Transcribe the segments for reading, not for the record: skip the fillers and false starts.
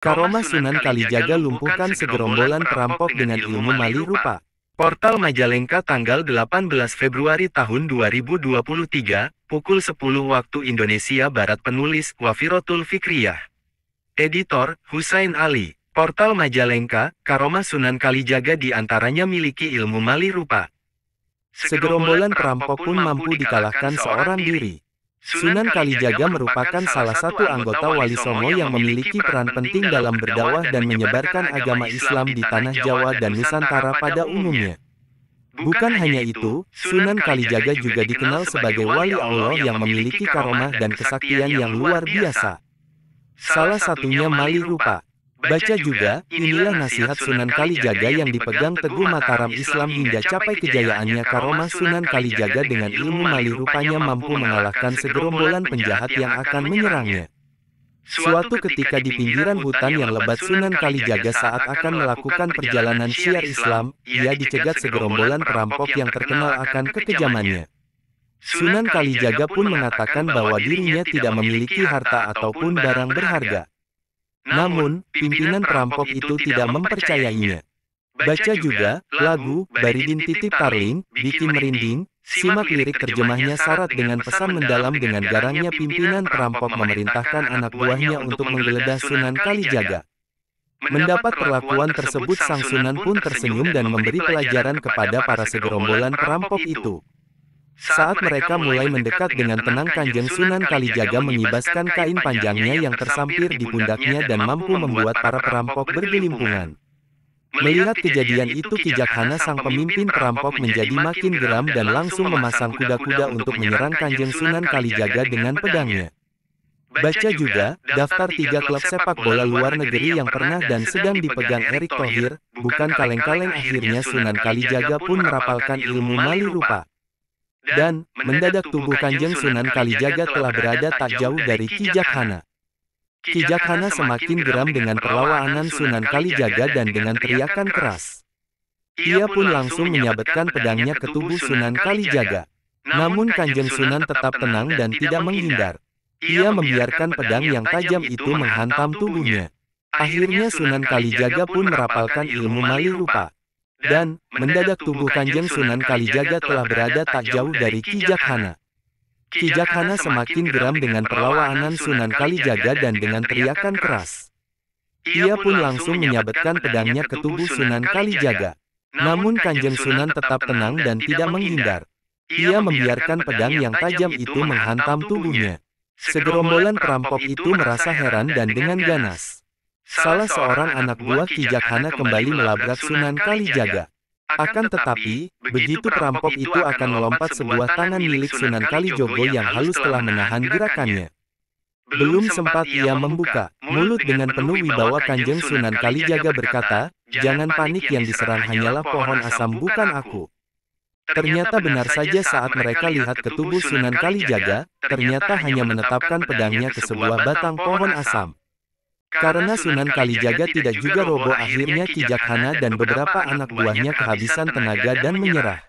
Karomah Sunan Kalijaga lumpuhkan segerombolan perampok dengan ilmu mali rupa. Portal Majalengka tanggal 18 Februari tahun 2023, pukul 10 waktu Indonesia Barat. Penulis Wafirotul Fikriyah. Editor Husain Ali. Portal Majalengka, Karomah Sunan Kalijaga diantaranya miliki ilmu mali rupa. Segerombolan perampok pun mampu dikalahkan seorang diri. Sunan Kalijaga merupakan salah satu anggota Wali Songo yang memiliki peran penting dalam berdakwah dan menyebarkan agama Islam di Tanah Jawa dan Nusantara pada umumnya. Bukan hanya itu, Sunan Kalijaga juga dikenal sebagai wali Allah yang memiliki karomah dan kesaktian yang luar biasa. Salah satunya mali rupa. Baca juga, inilah nasihat Sunan Kalijaga yang dipegang teguh Mataram Islam hingga capai kejayaannya. Karomah Sunan Kalijaga dengan ilmu mali rupanya mampu mengalahkan segerombolan penjahat yang akan menyerangnya. Suatu ketika di pinggiran hutan yang lebat Sunan Kalijaga saat akan melakukan perjalanan syiar Islam, ia dicegat segerombolan perampok yang terkenal akan kekejamannya. Sunan Kalijaga pun mengatakan bahwa dirinya tidak memiliki harta ataupun barang berharga. Namun, pimpinan perampok itu tidak mempercayainya. Baca juga, lagu, Baridin Titip Tarling, bikin merinding, simak lirik terjemahnya syarat dengan pesan mendalam. Dengan garangnya pimpinan perampok memerintahkan anak buahnya untuk menggeledah Sunan Kalijaga. Mendapat perlakuan tersebut sang Sunan pun tersenyum dan memberi pelajaran kepada para segerombolan perampok itu. Saat mereka mulai mendekat dengan tenang, Kanjeng Sunan Kalijaga mengibaskan kain panjangnya yang tersampir di pundaknya dan mampu membuat para perampok bergelimpungan. Melihat kejadian itu, Kijakhana sang pemimpin perampok menjadi makin geram dan langsung memasang kuda-kuda untuk menyerang Kanjeng Sunan Kalijaga dengan pedangnya. Baca juga, daftar 3 klub sepak bola luar negeri yang pernah dan sedang dipegang Erick Thohir, bukan kaleng-kaleng. Akhirnya Sunan Kalijaga pun merapalkan ilmu mali rupa. Dan, mendadak tubuh Kanjeng Sunan Kalijaga telah berada tak jauh dari Kijakhana. Kijakhana semakin geram dengan perlawanan Sunan Kalijaga dan dengan teriakan keras. Ia pun langsung menyabetkan pedangnya ke tubuh Sunan Kalijaga. Namun Kanjeng Sunan tetap tenang dan tidak menghindar. Ia membiarkan pedang yang tajam itu menghantam tubuhnya. Akhirnya Sunan Kalijaga pun merapalkan ilmu mali rupa. Dan, mendadak tubuh Kanjeng Sunan Kalijaga telah berada tak jauh dari Kijakhana. Kijakhana semakin geram dengan perlawanan Sunan Kalijaga dan dengan teriakan keras. Ia pun langsung menyabetkan pedangnya ke tubuh Sunan Kalijaga. Namun Kanjeng Sunan tetap tenang dan tidak menghindar. Ia membiarkan pedang yang tajam itu menghantam tubuhnya. Segerombolan perampok itu merasa heran dan dengan ganas. Salah seorang anak buah Kijakhana kembali melabrak Sunan Kalijaga. Akan tetapi, begitu perampok itu akan melompat, sebuah tangan milik Sunan Kalijogo yang halus telah menahan gerakannya. Belum sempat ia membuka mulut dengan penuh wibawa, Kanjeng Sunan Kalijaga berkata, "Jangan panik, yang diserang hanyalah pohon asam, bukan aku." Ternyata benar saja, saat mereka lihat ke tubuh Sunan Kalijaga, ternyata hanya menetapkan pedangnya ke sebuah batang pohon asam. Karena Sunan Kalijaga tidak juga roboh, akhirnya Kijakhana dan beberapa anak buahnya kehabisan tenaga dan menyerah.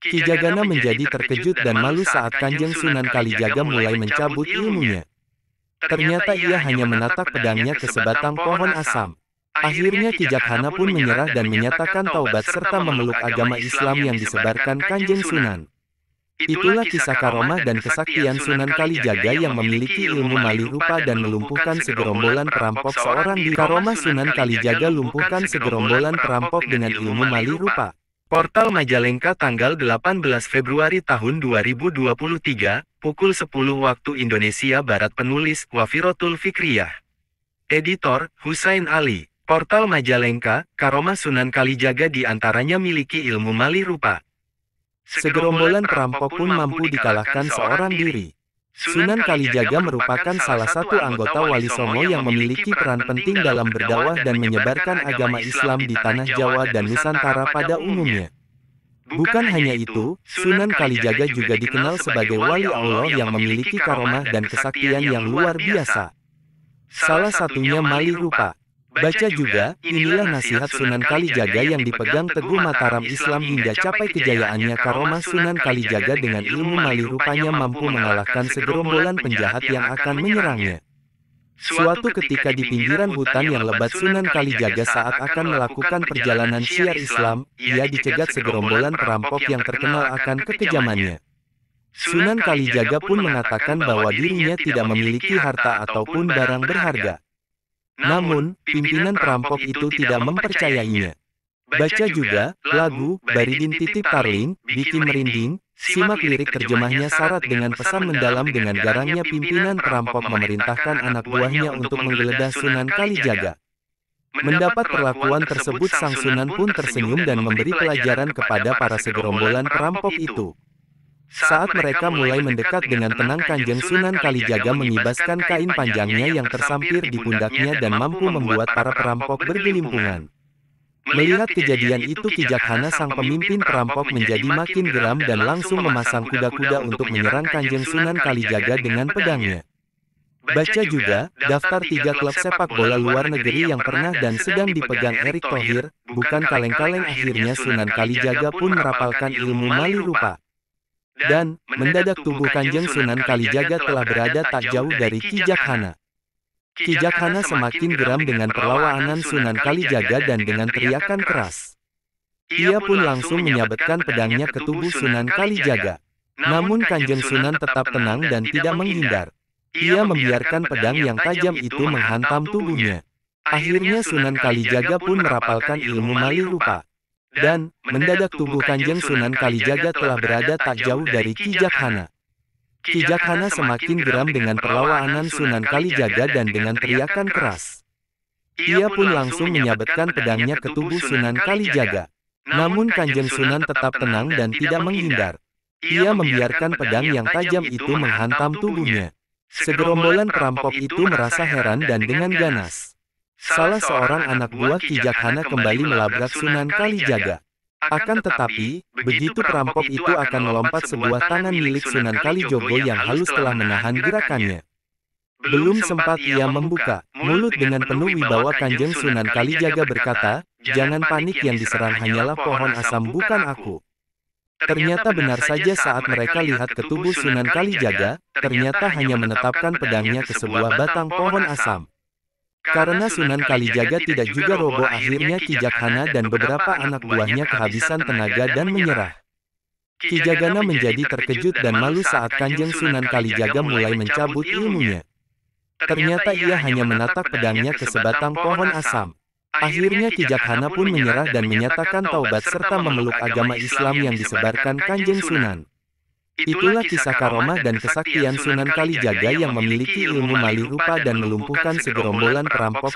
Kijakhana menjadi terkejut dan malu saat Kanjeng Sunan Kalijaga mulai mencabut ilmunya. Ternyata ia hanya menatap pedangnya ke sebatang pohon asam. Akhirnya Kijakhana pun menyerah dan menyatakan taubat serta memeluk agama Islam yang disebarkan Kanjeng Sunan. Itulah kisah karomah dan kesaktian Sunan Kalijaga yang memiliki ilmu mali rupa dan melumpuhkan segerombolan perampok. Seorang di Karomah Sunan Kalijaga lumpuhkan segerombolan perampok dengan ilmu mali rupa. Portal Majalengka tanggal 18 Februari tahun 2023, pukul 10 waktu Indonesia Barat. Penulis Wafirotul Fikriyah. Editor Husain Ali. Portal Majalengka, Karomah Sunan Kalijaga diantaranya miliki ilmu mali rupa. Segerombolan perampok pun mampu dikalahkan seorang diri. Sunan Kalijaga merupakan salah satu anggota Wali Songo yang memiliki peran penting dalam berdakwah dan menyebarkan agama Islam di Tanah Jawa dan Nusantara pada umumnya. Bukan hanya itu, Sunan Kalijaga juga dikenal sebagai wali Allah yang memiliki karomah dan kesaktian yang luar biasa. Salah satunya mali rupa. Baca juga, inilah nasihat Sunan Kalijaga yang dipegang teguh Mataram Islam hingga capai kejayaannya. Karomah Sunan Kalijaga dengan ilmu mali rupanya mampu mengalahkan segerombolan penjahat yang akan menyerangnya. Suatu ketika di pinggiran hutan yang lebat Sunan Kalijaga saat akan melakukan perjalanan syiar Islam, ia dicegat segerombolan perampok yang terkenal akan kekejamannya. Sunan Kalijaga pun mengatakan bahwa dirinya tidak memiliki harta ataupun barang berharga. Namun, pimpinan perampok itu tidak mempercayainya. Baca juga lagu Baridin Titip Tarling, bikin merinding. Simak lirik terjemahnya syarat dengan pesan mendalam dengan garangnya pimpinan perampok memerintahkan anak buahnya untuk menggeledah Sunan Kalijaga. Mendapat perlakuan tersebut sang Sunan pun tersenyum dan memberi pelajaran kepada para segerombolan perampok itu. Saat mereka mulai mendekat dengan tenang, Kanjeng Sunan Kalijaga mengibaskan kain panjangnya yang tersampir di pundaknya dan mampu membuat para perampok bergelimpungan. Melihat kejadian itu, Kijakhana sang pemimpin perampok menjadi makin geram dan langsung memasang kuda-kuda untuk menyerang Kanjeng Sunan Kalijaga dengan pedangnya. Baca juga, daftar 3 klub sepak bola luar negeri yang pernah dan sedang dipegang Erick Thohir, bukan kaleng-kaleng. Akhirnya Sunan Kalijaga pun merapalkan ilmu mali rupa. Dan, mendadak tubuh Kanjeng Sunan Kalijaga telah berada tak jauh dari Kijakhana. Kijakhana semakin geram dengan perlawanan Sunan Kalijaga dan dengan teriakan keras. Ia pun langsung menyabetkan pedangnya ke tubuh Sunan Kalijaga. Namun Kanjeng Sunan tetap tenang dan tidak menghindar. Ia membiarkan pedang yang tajam itu menghantam tubuhnya. Akhirnya Sunan Kalijaga pun merapalkan ilmu mali rupa. Dan, mendadak tubuh Kanjeng Sunan Kalijaga telah berada tak jauh dari Kijakhana. Kijakhana semakin geram dengan perlawanan Sunan Kalijaga dan dengan teriakan keras. Ia pun langsung menyabetkan pedangnya ke tubuh Sunan Kalijaga. Namun Kanjeng Sunan tetap tenang dan tidak menghindar. Ia membiarkan pedang yang tajam itu menghantam tubuhnya. Segerombolan perampok itu merasa heran dan dengan ganas. Salah seorang anak buah Kijakhana kembali melabrak Sunan Kalijaga. Akan tetapi, begitu perampok itu akan melompat, sebuah tangan milik Sunan Kalijogo yang halus telah menahan gerakannya. Belum sempat ia membuka mulut dengan penuh wibawa, Kanjeng Sunan Kalijaga berkata, "Jangan panik, yang diserang hanyalah pohon asam, bukan aku." Ternyata benar saja, saat mereka lihat ke tubuh Sunan Kalijaga, ternyata hanya menetapkan pedangnya ke sebuah batang pohon asam. Karena Sunan Kalijaga tidak juga roboh, akhirnya Kijakhana dan beberapa anak buahnya kehabisan tenaga dan menyerah. Kijakhana menjadi terkejut dan malu saat Kanjeng Sunan Kalijaga mulai mencabut ilmunya. Ternyata ia hanya menatap pedangnya ke sebatang pohon asam. Akhirnya Kijakhana pun menyerah dan menyatakan taubat serta memeluk agama Islam yang disebarkan Kanjeng Sunan. Itulah kisah karomah dan kesaktian Sunan Kalijaga yang memiliki ilmu mali rupa dan melumpuhkan segerombolan perampok